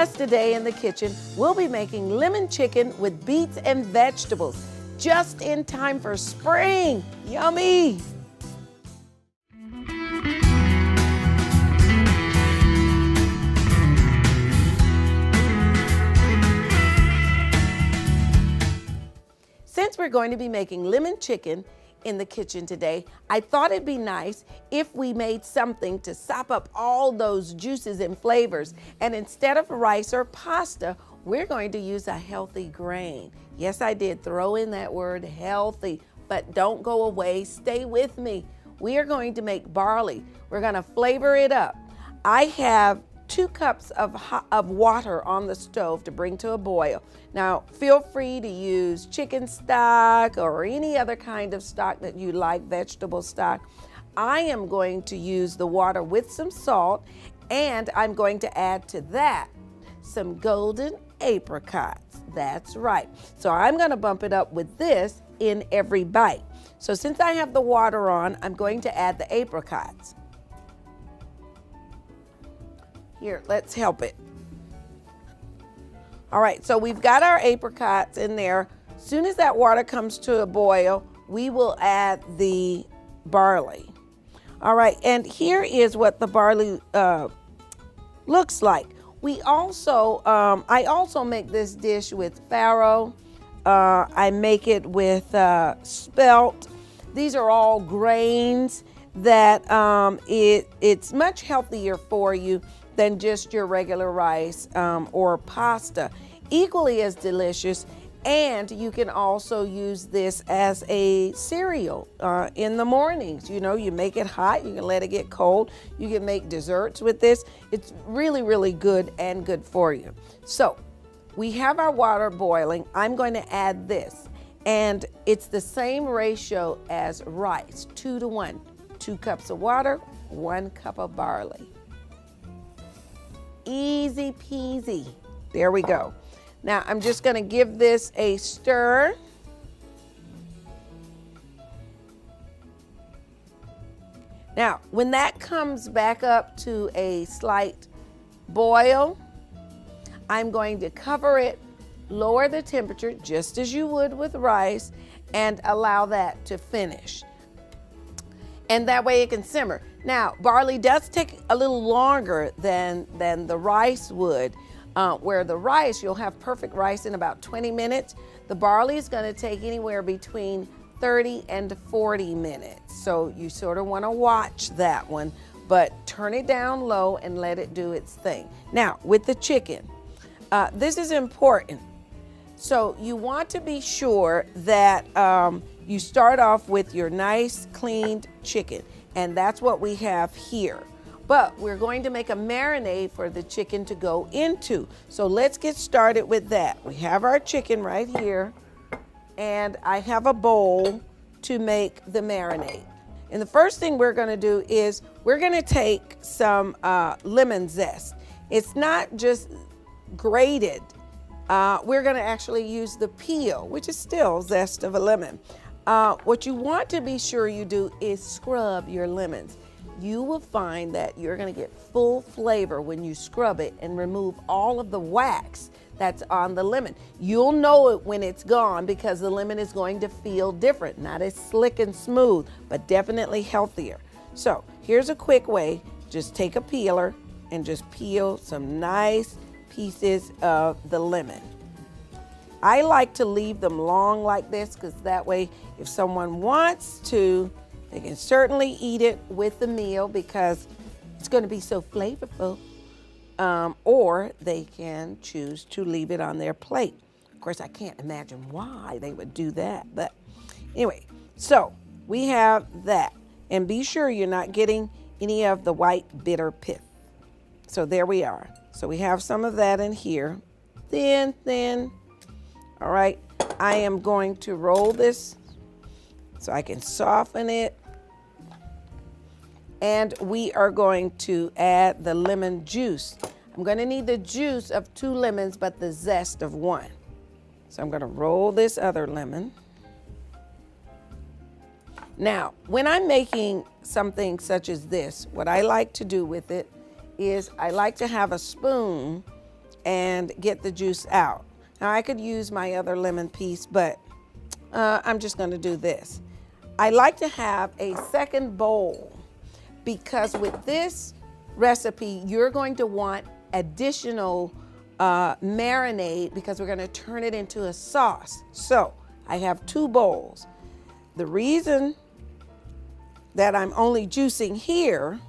us today in the kitchen, we'll be making lemon chicken with beets and vegetables, just in time for spring. Yummy! Since we're going to be making lemon chicken in the kitchen today, I thought it'd be nice if we made something to sop up all those juices and flavors. And instead of rice or pasta, we're going to use a healthy grain. Yes, I did throw in that word healthy, but don't go away. Stay with me. We are going to make barley. We're going to flavor it up. I have 2 cups of water on the stove to bring to a boil. Now, feel free to use chicken stock or any other kind of stock that you like, vegetable stock. I am going to use the water with some salt, and I'm going to add to that some golden apricots. That's right. So I'm going to bump it up with this in every bite. So since I have the water on, I'm going to add the apricots. Here, let's help it. All right, so we've got our apricots in there. As soon as that water comes to a boil, we will add the barley. All right, and here is what the barley looks like. We also, I also make this dish with farro. I make it with spelt. These are all grains that it's much healthier for you than just your regular rice or pasta. Equally as delicious, and you can also use this as a cereal in the mornings. You know, you make it hot, you can let it get cold. You can make desserts with this. It's really, really good and good for you. So we have our water boiling. I'm going to add this, and it's the same ratio as rice, 2 to 1. 2 cups of water, 1 cup of barley. Easy peasy. There we go. Now I'm just going to give this a stir. Now, when that comes back up to a slight boil, I'm going to cover it, lower the temperature just as you would with rice, and allow that to finish. And that way it can simmer. Now, barley does take a little longer than the rice would, where the rice, you'll have perfect rice in about 20 minutes. The barley is going to take anywhere between 30 and 40 minutes. So you sort of want to watch that one, but turn it down low and let it do its thing. Now, with the chicken, this is important. So you want to be sure that you start off with your nice cleaned chicken, and that's what we have here. But we're going to make a marinade for the chicken to go into. So let's get started with that. We have our chicken right here, and I have a bowl to make the marinade. And the first thing we're going to do is we're going to take some lemon zest. It's not just grated. We're going to actually use the peel, which is still zest of a lemon. What you want to be sure you do is scrub your lemons. You will find that you're going to get full flavor when you scrub it and remove all of the wax that's on the lemon. You'll know it when it's gone because the lemon is going to feel different, not as slick and smooth, but definitely healthier. So here's a quick way. Just take a peeler and just peel some nice pieces of the lemon. I like to leave them long like this because that way if someone wants to, they can certainly eat it with the meal because it's going to be so flavorful. Or they can choose to leave it on their plate. Of course, I can't imagine why they would do that. But anyway, so we have that. And be sure you're not getting any of the white bitter pith. So there we are. So we have some of that in here. Thin. All right, I am going to roll this so I can soften it. And we are going to add the lemon juice. I'm going to need the juice of 2 lemons, but the zest of 1. So I'm going to roll this other lemon. Now, when I'm making something such as this, what I like to do with it is I like to have a spoon and get the juice out. Now I could use my other lemon piece, but I'm just going to do this. I like to have a second bowl because with this recipe, you're going to want additional marinade because we're going to turn it into a sauce. So I have 2 bowls. The reason that I'm only juicing here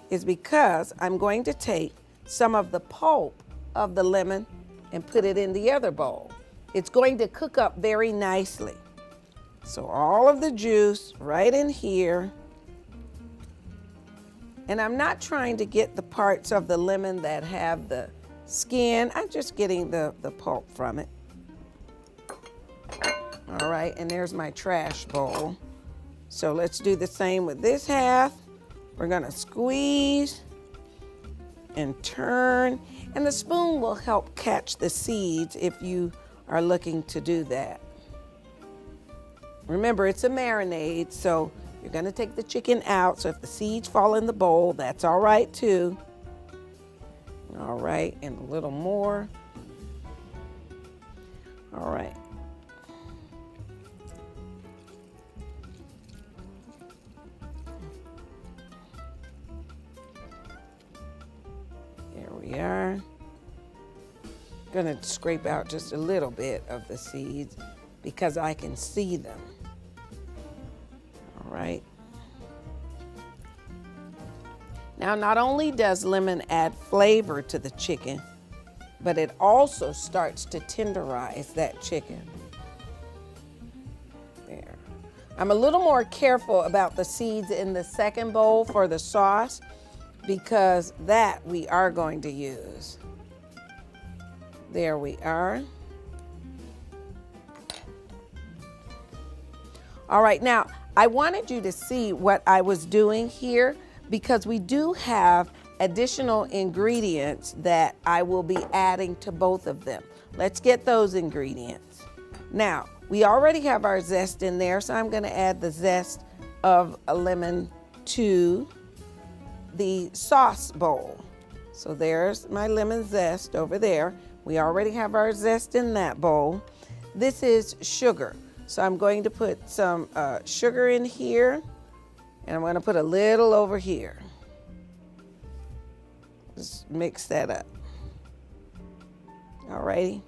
is because I'm going to take some of the pulp of the lemon and put it in the other bowl. It's going to cook up very nicely. So all of the juice right in here. And I'm not trying to get the parts of the lemon that have the skin. I'm just getting the pulp from it. All right, and there's my trash bowl. So let's do the same with this half. We're gonna squeeze and turn, and the spoon will help catch the seeds if you are looking to do that. Remember, it's a marinade, so you're gonna take the chicken out, so if the seeds fall in the bowl, that's all right too. All right, and a little more. All right. There we are. Gonna scrape out just a little bit of the seeds because I can see them. All right. Now, not only does lemon add flavor to the chicken, but it also starts to tenderize that chicken. There. I'm a little more careful about the seeds in the second bowl for the sauce because that we are going to use. There we are. All right, now I wanted you to see what I was doing here because we do have additional ingredients that I will be adding to both of them. Let's get those ingredients. Now, we already have our zest in there, so I'm gonna add the zest of a lemon to the sauce bowl. So there's my lemon zest over there. We already have our zest in that bowl. This is sugar. So I'm going to put some sugar in here, and I'm gonna put a little over here. Just mix that up. All righty.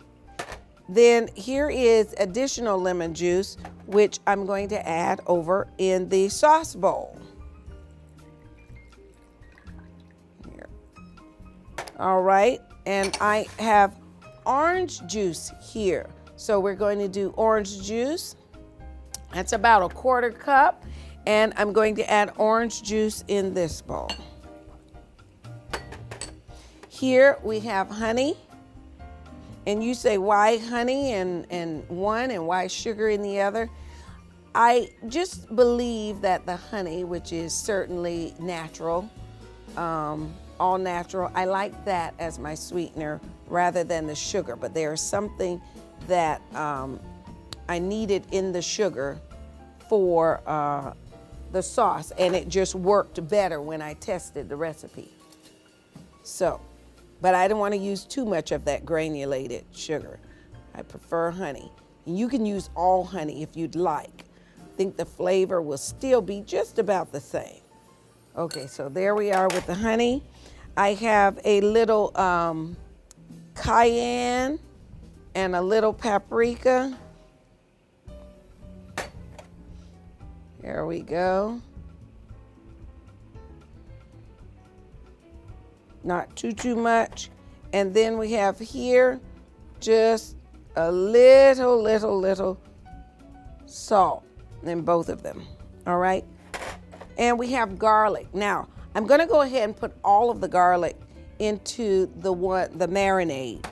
Then here is additional lemon juice, which I'm going to add over in the sauce bowl. Here. All right, and I have orange juice here. So we're going to do orange juice. That's about a 1/4 cup. And I'm going to add orange juice in this bowl. Here we have honey. And you say, why honey in one and why sugar in the other? I just believe that the honey, which is certainly natural, all natural, I like that as my sweetener rather than the sugar. But there's something that I needed in the sugar for the sauce, and it just worked better when I tested the recipe. So, but I don't want to use too much of that granulated sugar. I prefer honey. You can use all honey if you'd like. I think the flavor will still be just about the same. Okay, so there we are with the honey. I have a little cayenne and a little paprika. There we go. Not too much. And then we have here just a little salt in both of them. All right. And we have garlic. Now, I'm going to go ahead and put all of the garlic into the marinade.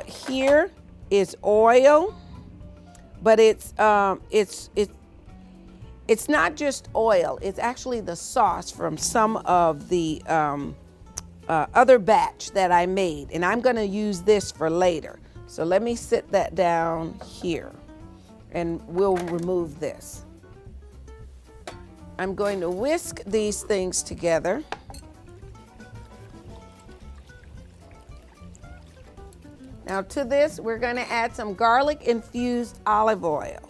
Here is oil, but it's not just oil. It's actually the sauce from some of the other batch that I made, and I'm going to use this for later. So let me sit that down here, and we'll remove this. I'm going to whisk these things together. Now to this, we're going to add some garlic infused olive oil.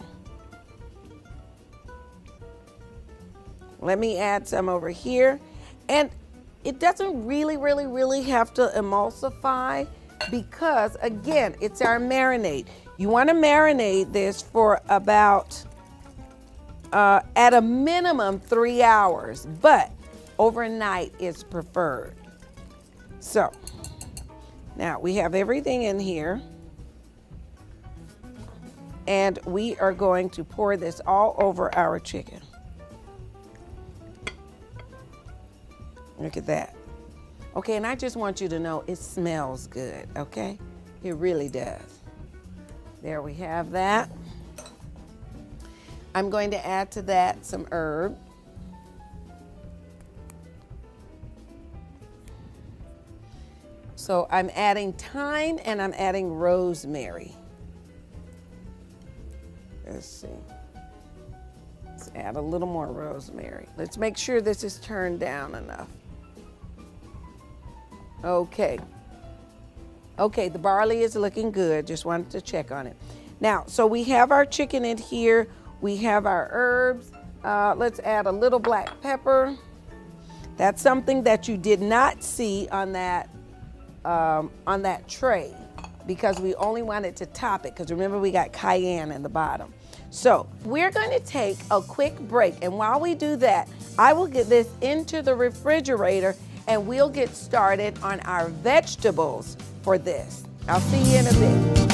Let me add some over here. And it doesn't really have to emulsify because, again, it's our marinade. You want to marinate this for about, at a minimum, 3 hours, but overnight is preferred. So, now we have everything in here. And we are going to pour this all over our chicken. Look at that. Okay, and I just want you to know it smells good, okay? It really does. There we have that. I'm going to add to that some herb. So I'm adding thyme and I'm adding rosemary. Let's see. Let's add a little more rosemary. Let's make sure this is turned down enough. Okay. Okay, the barley is looking good. Just wanted to check on it. Now, so we have our chicken in here. We have our herbs. Let's add a little black pepper. That's something that you did not see on that tray because we only wanted to top it because remember we got cayenne in the bottom. So we're going to take a quick break, and while we do that, I will get this into the refrigerator and we'll get started on our vegetables for this. I'll see you in a bit.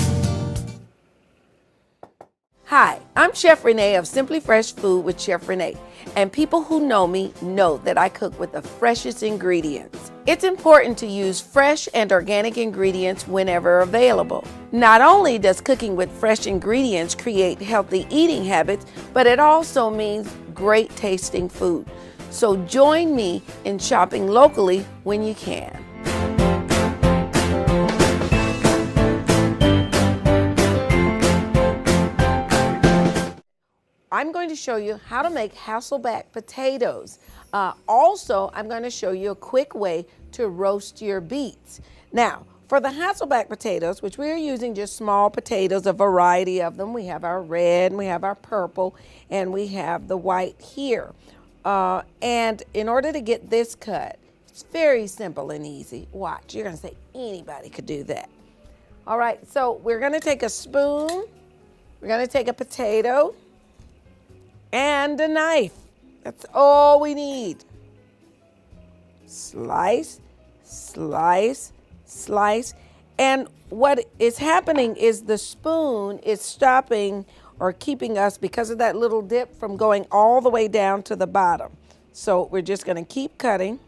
Hi, I'm Chef Renee of Simply Fresh Food with Chef Renee, and people who know me know that I cook with the freshest ingredients. It's important to use fresh and organic ingredients whenever available. Not only does cooking with fresh ingredients create healthy eating habits, but it also means great tasting food. So join me in shopping locally when you can. I'm going to show you how to make Hasselback potatoes. Also, I'm going to show you a quick way to roast your beets. Now, for the Hasselback potatoes, which we are using just small potatoes, a variety of them. We have our red, and we have our purple, and we have the white here. And in order to get this cut, it's very simple and easy. Watch, you're going to say anybody could do that. All right, so we're going to take a spoon. We're going to take a potato and a knife. That's all we need. Slice, slice, slice. And what is happening is the spoon is stopping or keeping us, because of that little dip, from going all the way down to the bottom. So we're just going to keep cutting.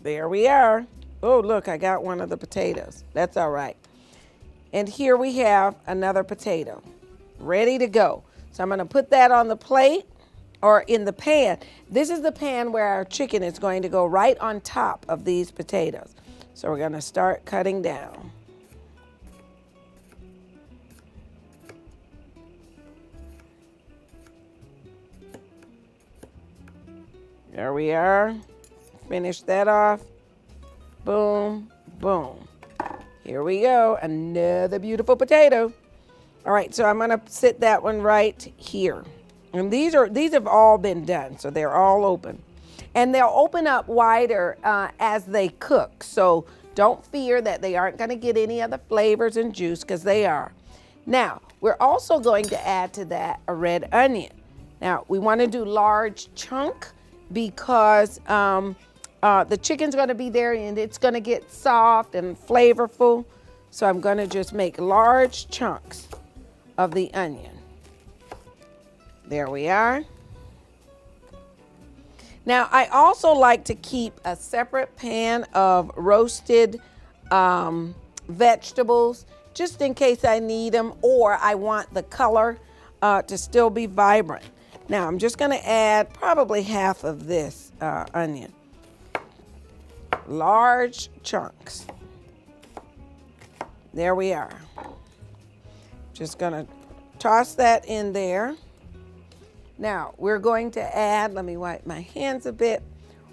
There we are. Oh, look, I got one of the potatoes. That's all right. And here we have another potato ready to go. So I'm going to put that on the plate or in the pan. This is the pan where our chicken is going to go right on top of these potatoes. So we're going to start cutting down. There we are. Finish that off. Boom, boom. Here we go, another beautiful potato. All right, so I'm gonna sit that one right here. And these have all been done, so they're all open. And they'll open up wider as they cook. So don't fear that they aren't gonna get any of the flavors and juice, because they are. Now, we're also going to add to that a red onion. Now, we wanna do large chunk because the chicken's gonna be there and it's gonna get soft and flavorful. So I'm gonna just make large chunks of the onion. There we are. Now I also like to keep a separate pan of roasted vegetables just in case I need them or I want the color to still be vibrant. Now I'm just gonna add probably half of this onion. Large chunks. There we are. Just gonna toss that in there. Now we're going to add, let me wipe my hands a bit.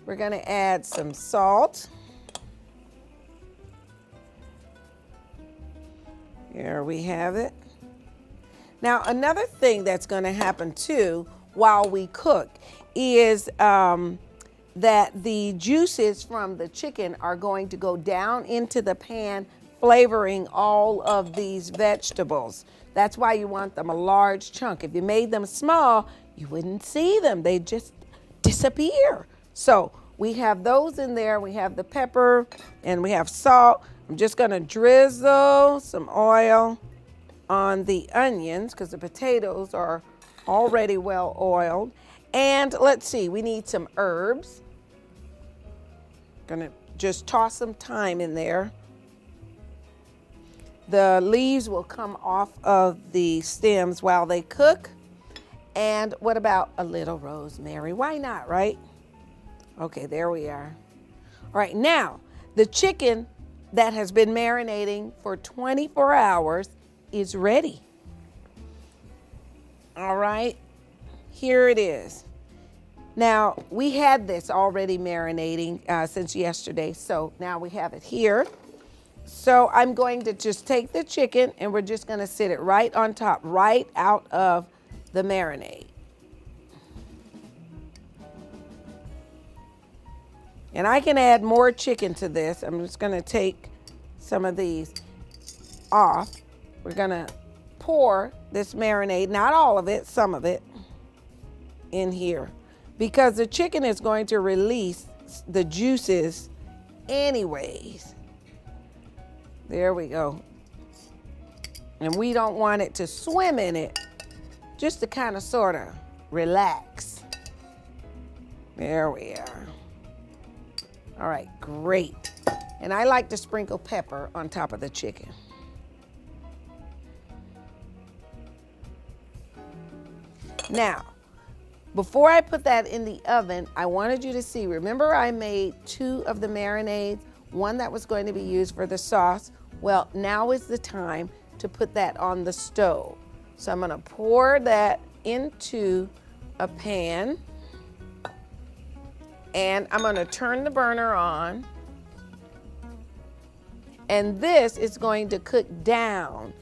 we're going to add some salt. Here we have it. Now, another thing that's going to happen too while we cook is that the juices from the chicken are going to go down into the pan, flavoring all of these vegetables. That's why you want them a large chunk. If you made them small, you wouldn't see them. They just disappear. So we have those in there. We have the pepper and we have salt. I'm just going to drizzle some oil on the onions because the potatoes are already well oiled. And let's see, we need some herbs. Gonna just toss some thyme in there. The leaves will come off of the stems while they cook. And what about a little rosemary? Why not, right? Okay, there we are. All right, now the chicken that has been marinating for 24 hours is ready. All right, here it is. Now, we had this already marinating since yesterday, so now we have it here. So I'm going to just take the chicken and we're just gonna sit it right on top, right out of the marinade. And I can add more chicken to this. I'm just gonna take some of these off. We're gonna pour this marinade, not all of it, some of it, in here because the chicken is going to release the juices anyways. There we go. And we don't want it to swim in it, just to kind of sort of relax. There we are. All right, great. And I like to sprinkle pepper on top of the chicken. Now, before I put that in the oven, I wanted you to see, remember I made 2 of the marinades, one that was going to be used for the sauce. Well, now is the time to put that on the stove. So I'm gonna pour that into a pan and I'm gonna turn the burner on. And this is going to cook down.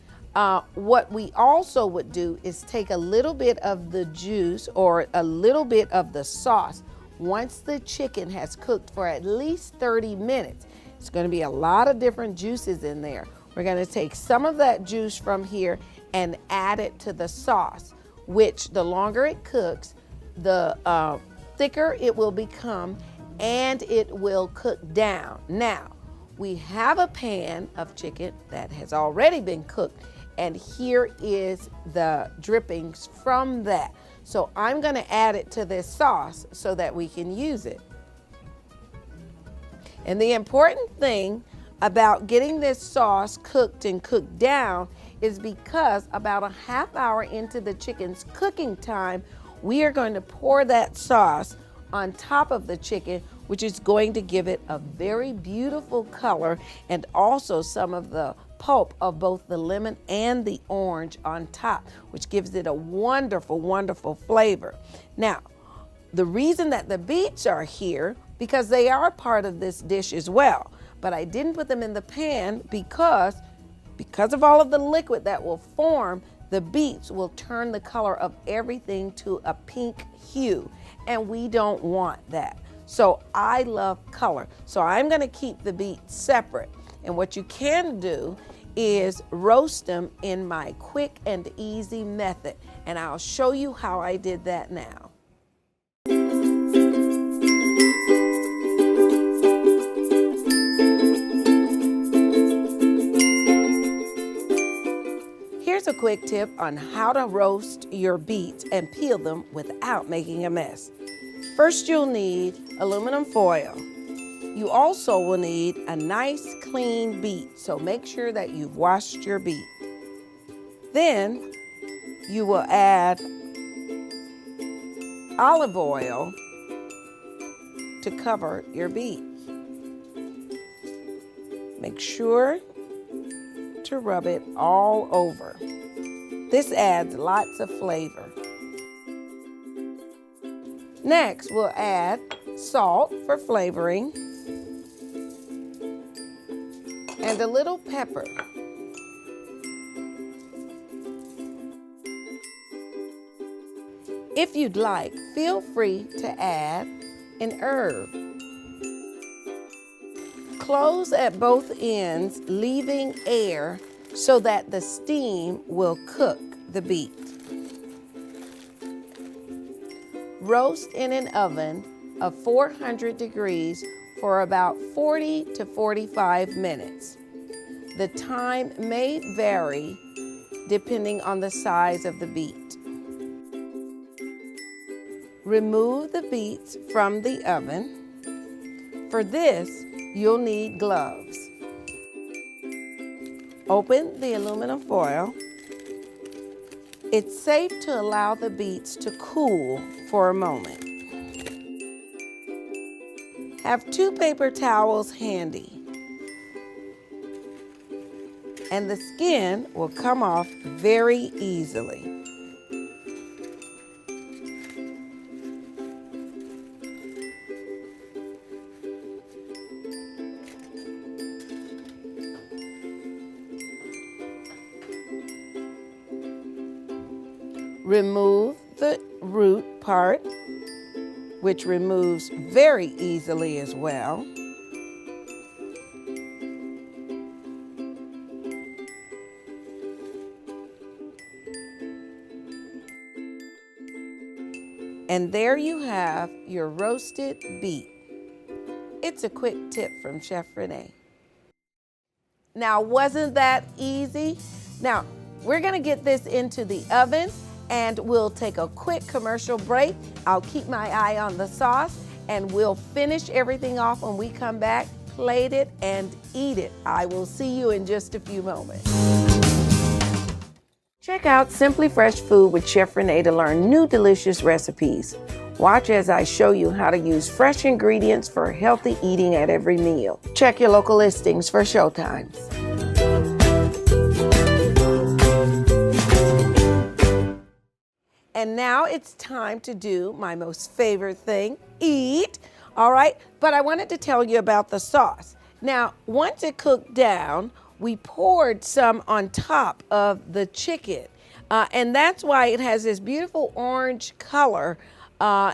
What we also would do is take a little bit of the juice or a little bit of the sauce. Once the chicken has cooked for at least 30 minutes, it's going to be a lot of different juices in there. We're going to take some of that juice from here and add it to the sauce, which the longer it cooks, the thicker it will become and it will cook down. Now, we have a pan of chicken that has already been cooked. And here is the drippings from that. So I'm gonna add it to this sauce so that we can use it. And the important thing about getting this sauce cooked and cooked down is because about a half hour into the chicken's cooking time, we are going to pour that sauce on top of the chicken, which is going to give it a very beautiful color and also some of the pulp of both the lemon and the orange on top, which gives it a wonderful, wonderful flavor. Now, the reason that the beets are here, because they are part of this dish as well, but I didn't put them in the pan because of all of the liquid that will form, the beets will turn the color of everything to a pink hue, and we don't want that. So I love color, so I'm gonna keep the beets separate. And what you can do is roast them in my quick and easy method. And I'll show you how I did that now. Here's a quick tip on how to roast your beets and peel them without making a mess. First, you'll need aluminum foil. You also will need a nice clean beet, so make sure that you've washed your beet. Then you will add olive oil to cover your beet. Make sure to rub it all over. This adds lots of flavor. Next, we'll add salt for flavoring, and a little pepper. If you'd like, feel free to add an herb. Close at both ends, leaving air so that the steam will cook the beet. Roast in an oven of 400 degrees for about 40 to 45 minutes. The time may vary depending on the size of the beet. Remove the beets from the oven. For this, you'll need gloves. Open the aluminum foil. It's safe to allow the beets to cool for a moment. Have 2 paper towels handy, and the skin will come off very easily. Remove the root part, which removes very easily as well. And there you have your roasted beet. It's a quick tip from Chef Renee. Now, wasn't that easy? Now, we're gonna get this into the oven and we'll take a quick commercial break. I'll keep my eye on the sauce and we'll finish everything off when we come back, plate it and eat it. I will see you in just a few moments. Check out Simply Fresh Food with Chef Renee to learn new delicious recipes. Watch as I show you how to use fresh ingredients for healthy eating at every meal. Check your local listings for showtimes. And now it's time to do my most favorite thing, eat. All right, but I wanted to tell you about the sauce. Now, once it cooked down, we poured some on top of the chicken. And that's why it has this beautiful orange color.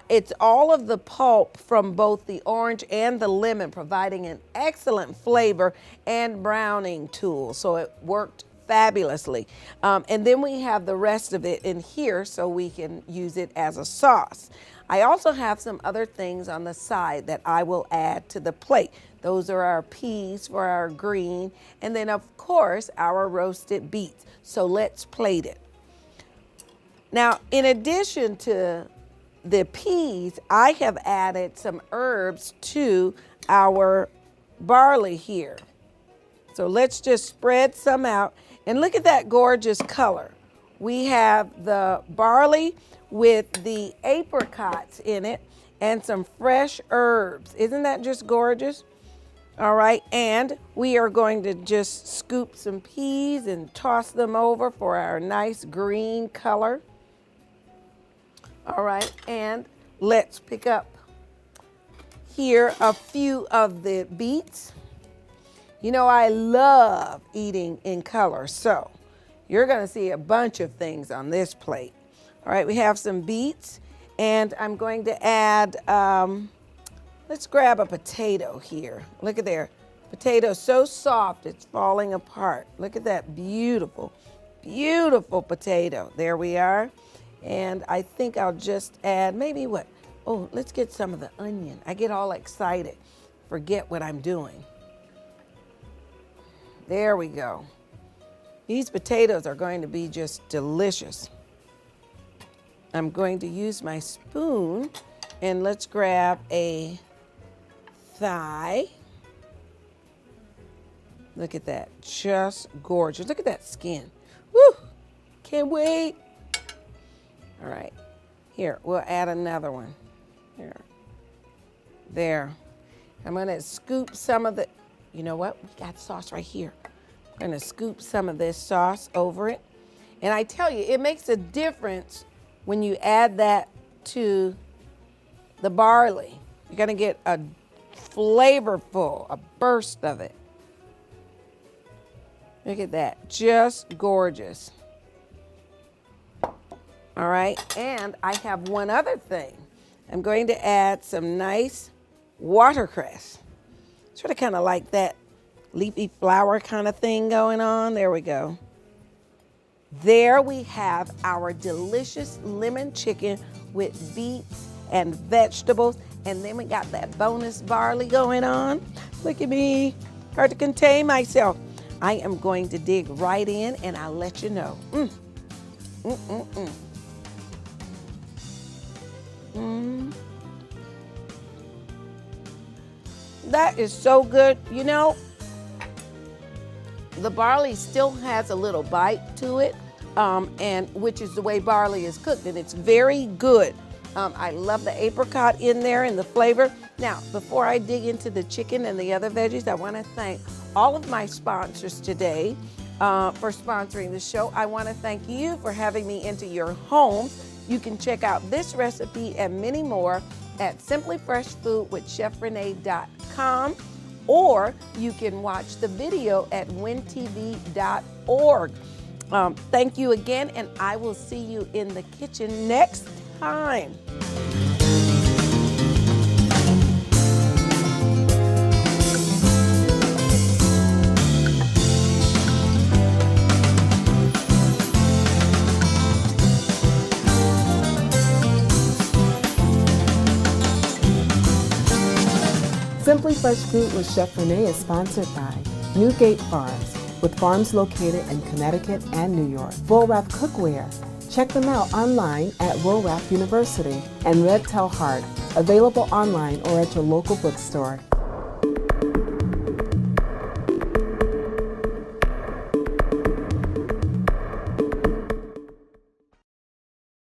It's all of the pulp from both the orange and the lemon, providing an excellent flavor and browning tool. So it worked fabulously. And then we have the rest of it in here so we can use it as a sauce. I also have some other things on the side that I will add to the plate. Those are our peas for our green, and then of course our roasted beets. So let's plate it. Now, in addition to the peas, I have added some herbs to our barley here. So let's just spread some out. And look at that gorgeous color. We have the barley with the apricots in it and some fresh herbs. Isn't that just gorgeous? All right, and we are going to just scoop some peas and toss them over for our nice green color. All right, and let's pick up here a few of the beets. You know, I love eating in color, so you're gonna see a bunch of things on this plate. All right, we have some beets, and I'm going to add, let's grab a potato here. Look at there, potato so soft, it's falling apart. Look at that beautiful, beautiful potato. There we are. And I think I'll just add maybe what? Oh, let's get some of the onion. I get all excited, forget what I'm doing. There we go. These potatoes are going to be just delicious. I'm going to use my spoon and let's grab a thigh. Look at that, just gorgeous. Look at that skin. Woo, can't wait. All right, here, we'll add another one. Here, there. I'm gonna scoop some of the, you know what? We got sauce right here. I'm gonna scoop some of this sauce over it. And I tell you, it makes a difference when you add that to the barley. You're gonna get a flavorful, a burst of it. Look at that, just gorgeous. All right, and I have one other thing. I'm going to add some nice watercress. Sort of kind of like that leafy flower kind of thing going on. There we go. There we have our delicious lemon chicken with beets and vegetables. And then we got that bonus barley going on. Look at me, hard to contain myself. I am going to dig right in and I'll let you know. That is so good. You know, the barley still has a little bite to it, and which is the way barley is cooked, and it's very good. I love the apricot in there and the flavor. Now, before I dig into the chicken and the other veggies, I want to thank all of my sponsors today for sponsoring the show. I want to thank you for having me into your home. You can check out this recipe and many more at simplyfreshfoodwithchefrenee.com, or you can watch the video at wintv.org. Thank you again, and I will see you in the kitchen next time. Simply Fresh Food with Chef Renee is sponsored by Newgate Farms, with farms located in Connecticut and New York. Woolwrap Cookware. Check them out online at Woolwrap University. And Red Tail Heart, available online or at your local bookstore.